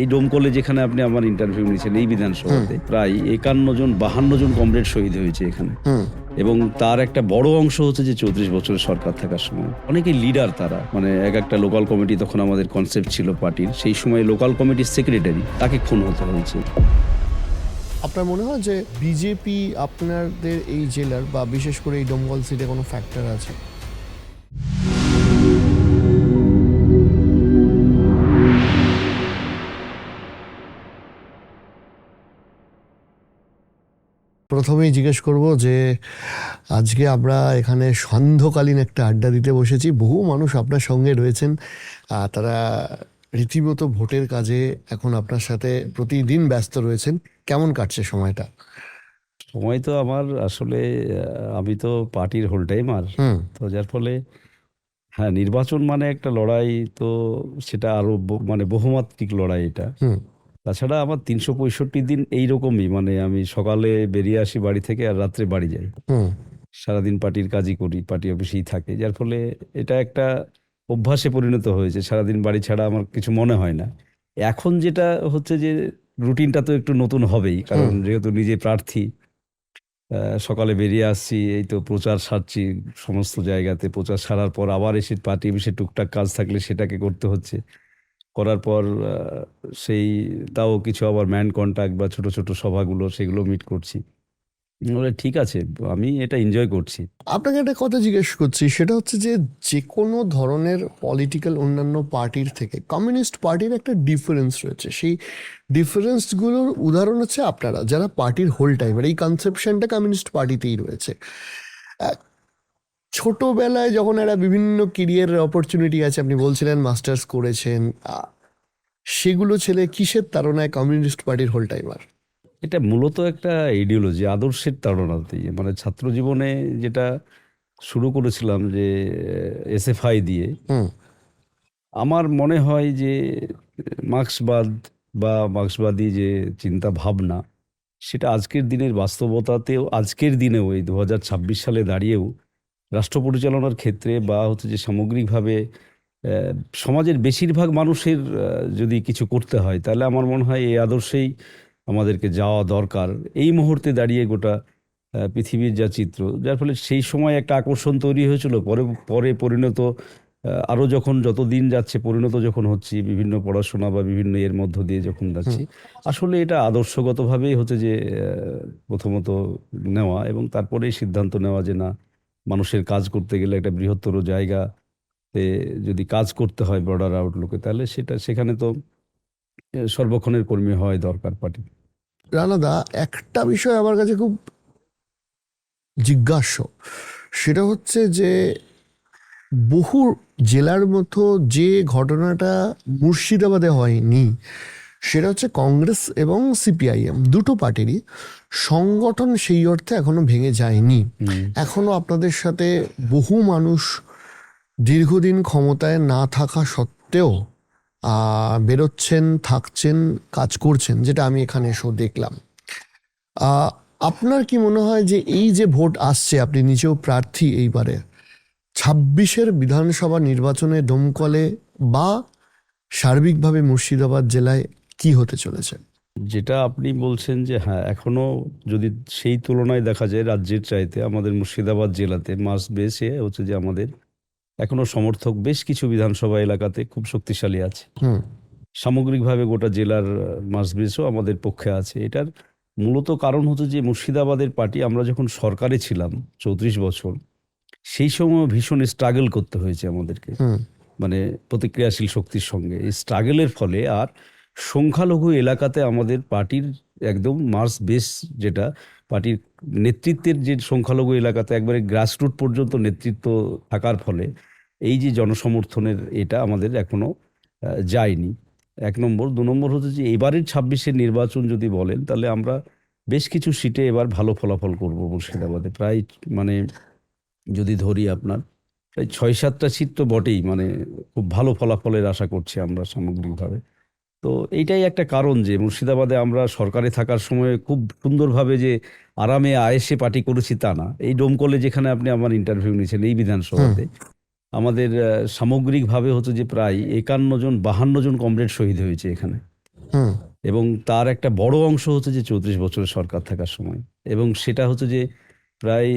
এই ডোমকলে যেখানে আপনি আমার ইন্টারভিউ নিয়েছেন এই বিধানসভাতে প্রায় 51 জন 52 জন কমরেড শহীদ হয়েছে এখানে। এবং তার একটা বড় অংশ হচ্ছে যে 34 বছরের সরকার থাকার সময় অনেকে লিডার, তারা মানে এক একটা লোকাল কমিটি, তখন আমাদের কনসেপ্ট ছিল পার্টির, সেই সময় লোকাল কমিটির সেক্রেটারি তাকে খুন হতে হয়েছে। আপনার মনে হয় যে বিজেপি আপনাদের এই জেলার বা বিশেষ করে এই ডোমকল সিটে কোনো ফ্যাক্টর আছে? প্রথমেই জিজ্ঞেস করব যে আজকে আমরা এখানে সান্ধ্যকালীন একটা আড্ডা দিতে বসেছি, বহু মানুষ আপনার সঙ্গে রয়েছেন, তারা রীতিমতো ভোটের কাজে এখন আপনার সাথে প্রতিদিন ব্যস্ত রয়েছেন। কেমন কাটছে সময়টা? সময় তো আমার আসলে আমি তো পার্টির হোল টাইমার, তো যার ফলে হ্যাঁ, নির্বাচন মানে একটা লড়াই, তো সেটা আরো মানে বহুমাত্রিক লড়াই এটা। তাছাড়া আমার 365 দিন এইরকমই, মানে আমি সকালে বেরিয়ে আসি বাড়ি থেকে আর রাত্রে বাড়ি যাই। সারাদিন পার্টির কাজই করি, পার্টি অফিসেই থাকে, যার ফলে এটা একটা অভ্যাসে পরিণত হয়েছে। সারাদিন বাড়ি ছাড়া আমার কিছু মনে হয় না। এখন যেটা হচ্ছে যে রুটিনটা তো একটু নতুন হবেই, কারণ যেহেতু নিজে প্রার্থী, সকালে বেরিয়ে আসছি, এই তো প্রচার সারছি, সমস্ত জায়গাতে প্রচার সারার পর আবার এসে পার্টি অফিসে টুকটাক কাজ থাকলে সেটাকে করতে হচ্ছে। করার পর সেই তাও কিছু আবার ম্যান কন্ট্যাক্ট বা ছোট ছোট সভাগুলো, সেগুলো মিট করছি। বলে ঠিক আছে, আমি এটা এনজয় করছি। আপনাকে একটা কথা জিজ্ঞেস করছি, সেটা হচ্ছে যে যে কোনো ধরনের পলিটিক্যাল অন্যান্য পার্টির থেকে কমিউনিস্ট পার্টির একটা ডিফারেন্স রয়েছে। সেই ডিফারেন্সগুলোর উদাহরণ হচ্ছে আপনারা যারা পার্টির হোল টাইমার, এই কনসেপশনটা কমিউনিস্ট পার্টিতেই রয়েছে। ছোটবেলায় যখন একটা বিভিন্ন কেরিয়ারের অপরচুনিটি আছে, আপনি বলছিলেন মাস্টার্স করেছেন, সেগুলো ছেলে কিসের তাড়নায় কমিউনিস্ট পার্টির হোল টাইমার? এটা মূলত একটা আইডিওলজি, আদর্শের তাড়নাতেই। মানে ছাত্র জীবনে যেটা শুরু করেছিলাম যে এসএফআই দিয়ে, আমার মনে হয় যে মার্ক্সবাদ বা মার্ক্সবাদী যে চিন্তা ভাবনা, সেটা আজকের দিনের বাস্তবতাতেও, আজকের দিনেও এই 2026 সালে দাঁড়িয়েও রাষ্ট্র পরিচালনার ক্ষেত্রে বা হচ্ছে যে সামগ্রিকভাবে সমাজের বেশিরভাগ মানুষের যদি কিছু করতে হয়, তাহলে আমার মনে হয় এই আদর্শেই আমাদেরকে যাওয়া দরকার এই মুহূর্তে দাঁড়িয়ে। গোটা পৃথিবীর যা চিত্র, যার ফলে সেই সময় একটা আকর্ষণ তৈরি হয়েছিল, পরে পরে পরিণত আরও যখন যত দিন যাচ্ছে পরিণত যখন হচ্ছি বিভিন্ন পড়াশোনা বা বিভিন্ন এর মধ্য দিয়ে যখন যাচ্ছি, আসলে এটা আদর্শগতভাবেই হচ্ছে যে প্রথমত নেওয়া, এবং তারপরেই সিদ্ধান্ত নেওয়া যে না, মানুষের কাজ করতে গেলে একটা বৃহত্তর জায়গাতে যদি কাজ করতে হয় ব্রডার আউটলুকে, তাহলে সেটা সেখানে তো সর্বক্ষণের কর্মী হওয়াই দরকার পার্টি। রানাদা, একটা বিষয় আমার কাছে খুব জিজ্ঞাস্য, সেটা হচ্ছে যে বহু জেলার মতো যে ঘটনাটা মুর্শিদাবাদে হয়নি, সেটা হচ্ছে কংগ্রেস এবং সিপিআইএম দুটো পার্টিরই সংগঠন সেই অর্থে এখনো ভেঙে যায়নি। এখনো আপনাদের সাথে বহু মানুষ দীর্ঘদিন ক্ষমতায় না থাকা সত্ত্বেও বেরোচ্ছেন, থাকছেন, কাজ করছেন, যেটা আমি এখানে এসেও দেখলাম। আপনার কি মনে হয় যে এই যে ভোট আসছে, আপনি নিজেও প্রার্থী এইবারে 26-এর বিধানসভা নির্বাচনে ডোমকলে বা সার্বিকভাবে মুর্শিদাবাদ জেলায় কি হতে চলেছে? যেটা আপনি বলছেন যে হ্যাঁ, এখনো যদি সেই তুলনায় দেখা যায় রাজ্যের চাইতে আমাদের মুর্শিদাবাদ জেলাতে মাস বেসে হচ্ছে যে আমাদের এখনো সমর্থক বেশ কিছু বিধানসভা এলাকাতে খুব শক্তিশালী আছে। সামগ্রিকভাবে গোটা জেলার মাস বেসও আমাদের পক্ষে আছে। এটার মূলত কারণ হচ্ছে যে মুর্শিদাবাদের পার্টি, আমরা যখন সরকারে ছিলাম 34 বছর, সেই সময় ভীষণ স্ট্রাগল করতে হয়েছে আমাদেরকে, মানে প্রতিক্রিয়াশীল শক্তির সঙ্গে। এই স্ট্রাগলের ফলে আর সংখ্যালঘু এলাকাতে আমাদের পার্টির একদম মার্চ বেস, যেটা পার্টির নেতৃত্বের যে সংখ্যালঘু এলাকাতে একবারে গ্রাসরুট পর্যন্ত নেতৃত্ব থাকার ফলে এই যে জনসমর্থনের এটা আমাদের এখনো যায়নি। 1 নম্বর। 2 নম্বর হচ্ছে যে এবারের 26-এর নির্বাচন যদি বলেন, তাহলে আমরা বেশ কিছু সিটে এবার ভালো ফলাফল করব মুর্শিদাবাদে। প্রায় মানে যদি ধরি আপনার প্রায় 6-7টা সিট তো বটেই, মানে খুব ভালো ফলাফলের আশা করছি আমরা সামগ্রিকভাবে। তো এইটাই একটা কারণ যে মুর্শিদাবাদে আমরা সরকারে থাকার সময় খুব সুন্দরভাবে যে আরামে আয়েসে পার্টি করেছি তা না। এই ডোমকলে যেখানে আপনি আমার ইন্টারভিউ নিয়েছেন এই বিধানসভাতে আমাদের সামগ্রিকভাবে হচ্ছে যে প্রায় 51 জন 52 জন কমরেড শহীদ হয়েছে এখানে। হুম এবং তার একটা বড় অংশ হচ্ছে যে 34 বছরের সরকার থাকার সময়, এবং সেটা হচ্ছে যে প্রায়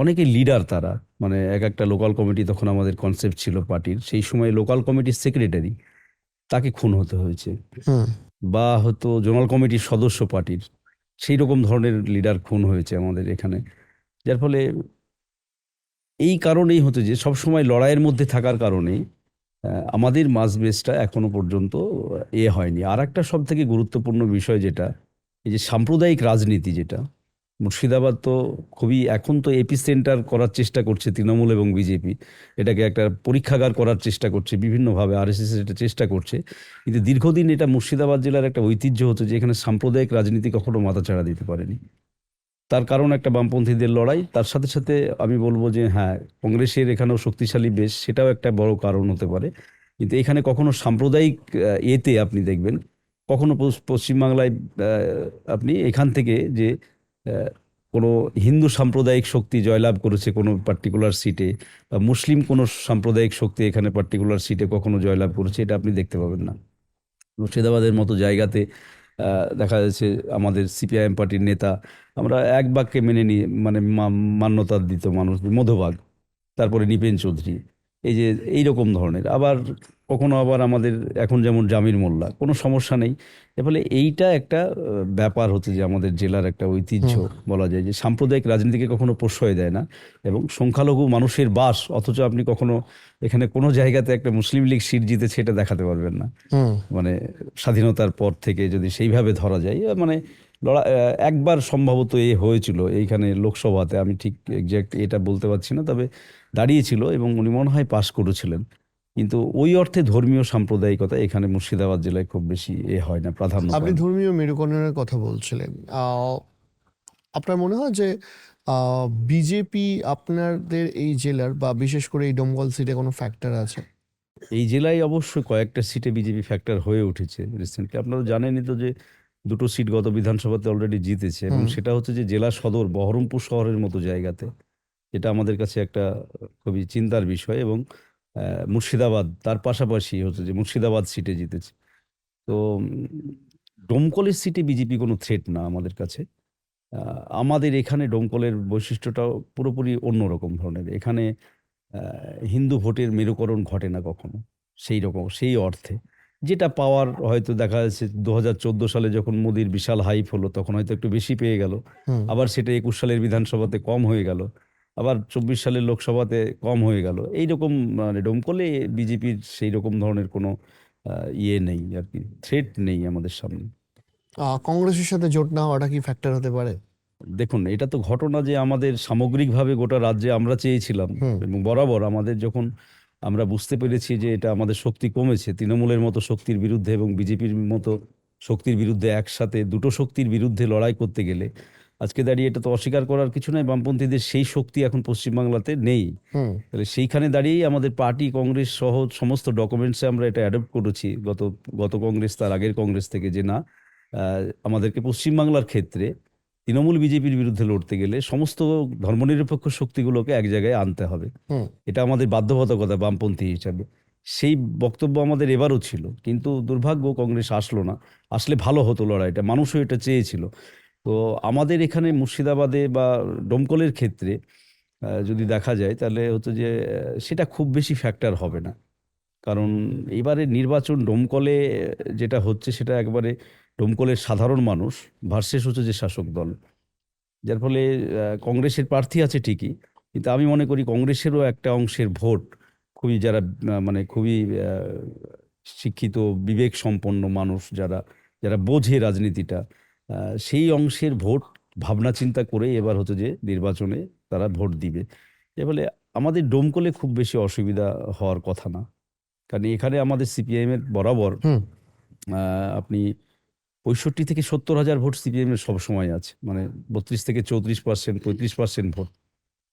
অনেকে লিডার তারা, মানে এক একটা লোকাল কমিটি, তখন আমাদের কনসেপ্ট ছিল পার্টির সেই সময় লোকাল কমিটির সেক্রেটারি, তাকে খুন হতে হয়েছে, হুম বা হয়তো জোনাল কমিটির সদস্য পার্টির সেই রকম ধরনের লিডার খুন হয়েছে আমাদের এখানে। যার ফলে এই কারণেই হচ্ছে যে সব সময় লড়াইয়ের মধ্যে থাকার কারণেই আমাদের মাস বেসটা এখনো পর্যন্ত হয়নি। আর একটা সব থেকে গুরুত্বপূর্ণ বিষয় যেটা, এই যে সাম্প্রদায়িক রাজনীতি যেটা, মুর্শিদাবাদ তো খুবই এখন তো এপি সেন্টার করার চেষ্টা করছে তৃণমূল এবং বিজেপি, এটাকে একটা পরীক্ষাগার করার চেষ্টা করছে বিভিন্নভাবে, আরএসএস এটা চেষ্টা করছে, কিন্তু দীর্ঘদিন এটা মুর্শিদাবাদ জেলার একটা ঐতিহ্য হচ্ছে যে এখানে সাম্প্রদায়িক রাজনীতি কখনো মাথাচাড়া দিতে পারেনি। তার কারণ একটা বামপন্থীদের লড়াই, তার সাথে সাথে আমি বলবো যে হ্যাঁ, কংগ্রেসের এখানেও শক্তিশালী বেশ, সেটাও একটা বড় কারণ হতে পারে। কিন্তু এখানে কখনো সাম্প্রদায়িক এতে আপনি দেখবেন, কখনো পশ্চিমবাংলায় আপনি এখান থেকে যে আহ, কোনো হিন্দু সাম্প্রদায়িক শক্তি জয়লাভ করেছে কোনো পার্টিকুলার সিটে, বা মুসলিম কোনো সাম্প্রদায়িক শক্তি এখানে পার্টিকুলার সিটে কখনো জয়লাভ করেছে, এটা আপনি দেখতে পাবেন না। মুর্শিদাবাদের মতো জায়গাতে দেখা যাচ্ছে আমাদের সিপিআইএম পার্টির নেতা, আমরা এক বাক্যে মেনে নিয়ে মানে মান্যতা দিত মানুষ, মধুবাগ, তারপরে নিপেন চৌধুরী, এই যে এই রকম ধরনের, আবার কখনো আবার আমাদের এখন যেমন জামির মোল্লা, কোনো সমস্যা নেই। এর ফলে এইটা একটা ব্যাপার হচ্ছে যে আমাদের জেলার একটা ঐতিহ্য, হুম বলা যায় যে সাম্প্রদায়িক রাজনীতিকে কখনো প্রশ্রয় দেয় না, এবং সংখ্যালঘু মানুষের বাস, অথচ আপনি কখনো এখানে কোনো জায়গাতে একটা মুসলিম লীগ সিট জিতেছে এটা দেখাতে পারবেন না। হুম মানে স্বাধীনতার পর থেকে যদি সেইভাবে ধরা যায়, মানে একবার সম্ভবত হয়েছিল এইখানে লোকসভাতে, আমি ঠিক এক্সাক্ট এটা বলতে পারছি না, তবে দাঁড়িয়েছিল এবং উনি মনে হয় পাশ করেছিলেন। কিন্তু ওই অর্থে ধর্মীয় সাম্প্রদায়িকতা এখানে মুর্শিদাবাদ জেলায় খুব বেশি হয় না, প্রাধান্য আপনি পায় না। ধর্মীয় মেরুকরণের কথা বলছিলেন। আপনার মনে হয় যে বিজেপি আপনাদের এই জেলার বা বিশেষ করে এই ডোমকল সিটে কোনো ফ্যাক্টর আছে? এই জেলায় অবশ্যই কয়েকটা সিটে বিজেপি ফ্যাক্টর হয়ে উঠেছে রিসেন্টলি। আপনারা জানেনই তো যে দুটো সিট গত বিধানসভাতে অলরেডি জিতেছে, এবং হুম সেটা হচ্ছে যে জেলা সদর বহরমপুর শহরের মতো জায়গাতে। এটা আমাদের কাছে একটা খুবই চিন্তার বিষয়, এবং মুর্শিদাবাদ তার পাশাপাশি হচ্ছে যে মুর্শিদাবাদ সিটে জিতেছে। তো ডোমকলের সিটে বিজেপি কোনো থ্রেট না আমাদের কাছে। আমাদের এখানে ডোমকলের বৈশিষ্ট্যটাও পুরোপুরি অন্যরকম ধরনের। এখানে হিন্দু ভোটের মেরুকরণ ঘটে না কখনো সেই রকম সেই অর্থে। যেটা পাওয়ার হয়তো দেখা যাচ্ছে 2014 সালে যখন মোদির বিশাল হাইপ হলো তখন হয়তো একটু বেশি পেয়ে গেল, হুম আবার সেটা 21 সালের বিধানসভাতে কম হয়ে গেল, আবার 24 সালের লোকসভাতে কম হয়ে গেল, এইরকম। মানে ডোমকলে বিজেপির সেই রকম ধরনের কোনো নেই আর কি, থ্রেট নেই আমাদের সামনে। কংগ্রেসের সাথে জোট না হওয়াটা কি ফ্যাক্টর হতে পারে? দেখুন, এটা তো ঘটনা যে আমাদের সামগ্রিকভাবে গোটা রাজ্যে আমরা চেয়েছিলাম, হুম এবং বরাবর আমাদের যখন আমরা বুঝতে পেরেছি যে এটা আমাদের শক্তি কমেছে তৃণমূলের মতো শক্তির বিরুদ্ধে এবং বিজেপির মতো শক্তির বিরুদ্ধে, একসাথে দুটো শক্তির বিরুদ্ধে লড়াই করতে গেলে আজকে দাঁড়িয়ে এটা তো অস্বীকার করার কিছু নাই, বামপন্থীদের সেই শক্তি এখন পশ্চিমবাংলাতে নেই। হুম তাহলে সেইখানে দাঁড়িয়েই আমাদের পার্টি কংগ্রেস সহ সমস্ত ডকুমেন্টসে আমরা এটা অ্যাডপ্ট করেছি গত গত কংগ্রেস তার আগের কংগ্রেস থেকে, যে না, আমাদেরকে পশ্চিমবাংলার ক্ষেত্রে তৃণমূল বিজেপির বিরুদ্ধে লড়তে গেলে সমস্ত ধর্মনিরপেক্ষ শক্তিগুলোকে এক জায়গায় আনতে হবে। হুম এটা আমাদের বাধ্যবাধকতা বামপন্থী হিসাবে। সেই বক্তব্য আমাদের এবারও ছিল, কিন্তু দুর্ভাগ্য কংগ্রেস আসলো না। আসলে ভালো হতো, লড়াইটা মানুষও এটা চেয়েছিল। তো আমাদের এখানে মুর্শিদাবাদে বা ডোমকলের ক্ষেত্রে যদি দেখা যায় তাহলে হচ্ছে যে সেটা খুব বেশি ফ্যাক্টর হবে না। কারণ এবারে নির্বাচন ডোমকলে যেটা হচ্ছে সেটা একবারে ডোমকলের সাধারণ মানুষ ভার্সেস হচ্ছে যে শাসক দল। যার ফলে কংগ্রেসের প্রার্থী আছে ঠিকই, কিন্তু আমি মনে করি কংগ্রেসেরও একটা অংশের ভোট খুবই, যারা মানে খুবই শিক্ষিত বিবেক সম্পন্ন মানুষ, যারা যারা বোঝে রাজনীতিটা, সেই অংশের ভোট ভাবনা চিন্তা করে এবার হচ্ছে যে নির্বাচনে তারা ভোট দিবে। এ ফলে আমাদের ডোমকলে খুব বেশি অসুবিধা হওয়ার কথা না। কারণ এখানে আমাদের সিপিআইএম এর বরাবর হুম আপনি 65 থেকে 70 হাজার ভোট সিপিএম এর সবসময় আছে, মানে 32 থেকে 34%, 35% ভোট।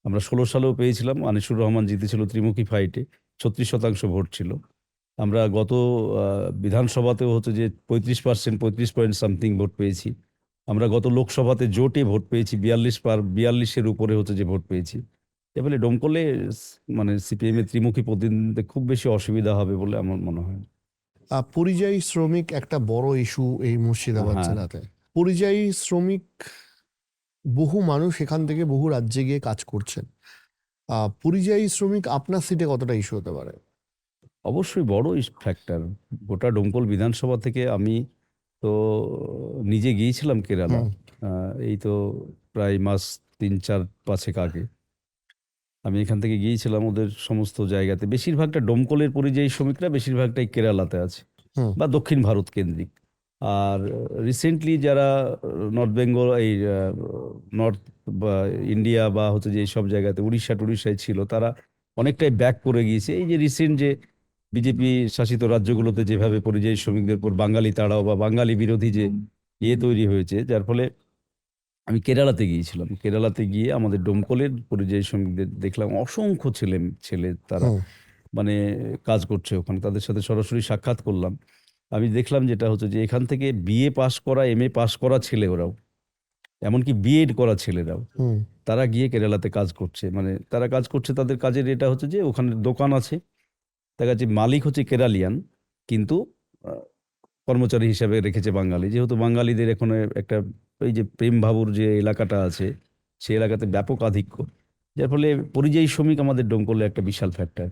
আমরা 16 সালেও পেয়েছিলাম, আনিসুর রহমান জিতেছিল ত্রিমুখী ফাইটে, 36% ভোট ছিল। আমরা গত বিধানসভাতেও হচ্ছে যে 35%, 35 পয়েন্ট সামথিং ভোট পেয়েছি। আমরা গত লোকসভাতে জোটে ভোট পেয়েছি 42 এর উপরে হচ্ছে যে ভোট পেয়েছি। এবারে ডোমকলে মানে সিপিএম এর ত্রিমুখী প্রতিদ্বন্দ্বিতা খুব বেশি অসুবিধা হবে বলে আমার মনে হয় না। পরিযায়ী শ্রমিক একটা বড় ইস্যু এই মুর্শিদাবাদ হ্যাঁ। জেলাতে। পরিযায়ী শ্রমিক, বহু মানুষ এখান থেকে বহু রাজ্যে গিয়ে কাজ করছেন। পরিযায়ী শ্রমিক আপনার সিটে কতটা ইস্যু হতে পারে? অবশ্যই বড় ফ্যাক্টর। গোটা ডোমকল বিধানসভা থেকে আমি তো নিজে গিয়েছিলাম কেরালা। হুম এই তো প্রায় মাস 3-4-5 আগে আমি এখান থেকে গিয়েছিলাম ওদের সমস্ত জায়গাতে। বেশিরভাগটা ডোমকলের পরিযায়ী শ্রমিকরা বেশিরভাগটাই কেরালাতে আছে হুম বা দক্ষিণ ভারত কেন্দ্রিক। আর রিসেন্টলি যারা নর্থ বেঙ্গল এই নর্থ বা ইন্ডিয়া বা হচ্ছে যে এইসব জায়গাতে উড়িষ্যায় ছিল, তারা অনেকটাই ব্যাক করে গিয়েছে। এই যে রিসেন্ট যে বিজেপি শাসিত রাজ্যগুলোতে যেভাবে পরিযায়ী শ্রমিকদের উপর বাঙালি তাড়াও বা বাঙালি বিরোধী যে তৈরি হয়েছে, যার ফলে আমি কেরালাতে গিয়েছিলাম। কেরালাতে গিয়ে আমাদের ডোমকলের পরিযায়ী শ্রমিকদের দেখলাম অসংখ্য ছেলে তারা হুম মানে কাজ করছে ওখানে। তাদের সাথে সরাসরি সাক্ষাৎ করলাম। আমি দেখলাম যেটা হচ্ছে যে এখান থেকে বিএ পাশ করা, এমএ পাশ করা ছেলে ওরাও, এমনকি বিএড করা ছেলেরাও হুম তারা গিয়ে কেরালাতে কাজ করছে। মানে তারা কাজ করছে, তাদের কাজের এটা হচ্ছে যে ওখানে দোকান আছে, দেখা যাচ্ছে মালিক হচ্ছে কেরালিয়ান, কিন্তু আহ, কর্মচারী হিসাবে রেখেছে বাঙালি। যেহেতু বাঙালিদের এখানে একটা ওই যে প্রেম ভাবুর যে এলাকাটা আছে, সেই এলাকাতে ব্যাপক আধিক্য, যার ফলে পরিযায়ী শ্রমিক আমাদের ডোমকলে একটা বিশাল ফ্যাক্টর।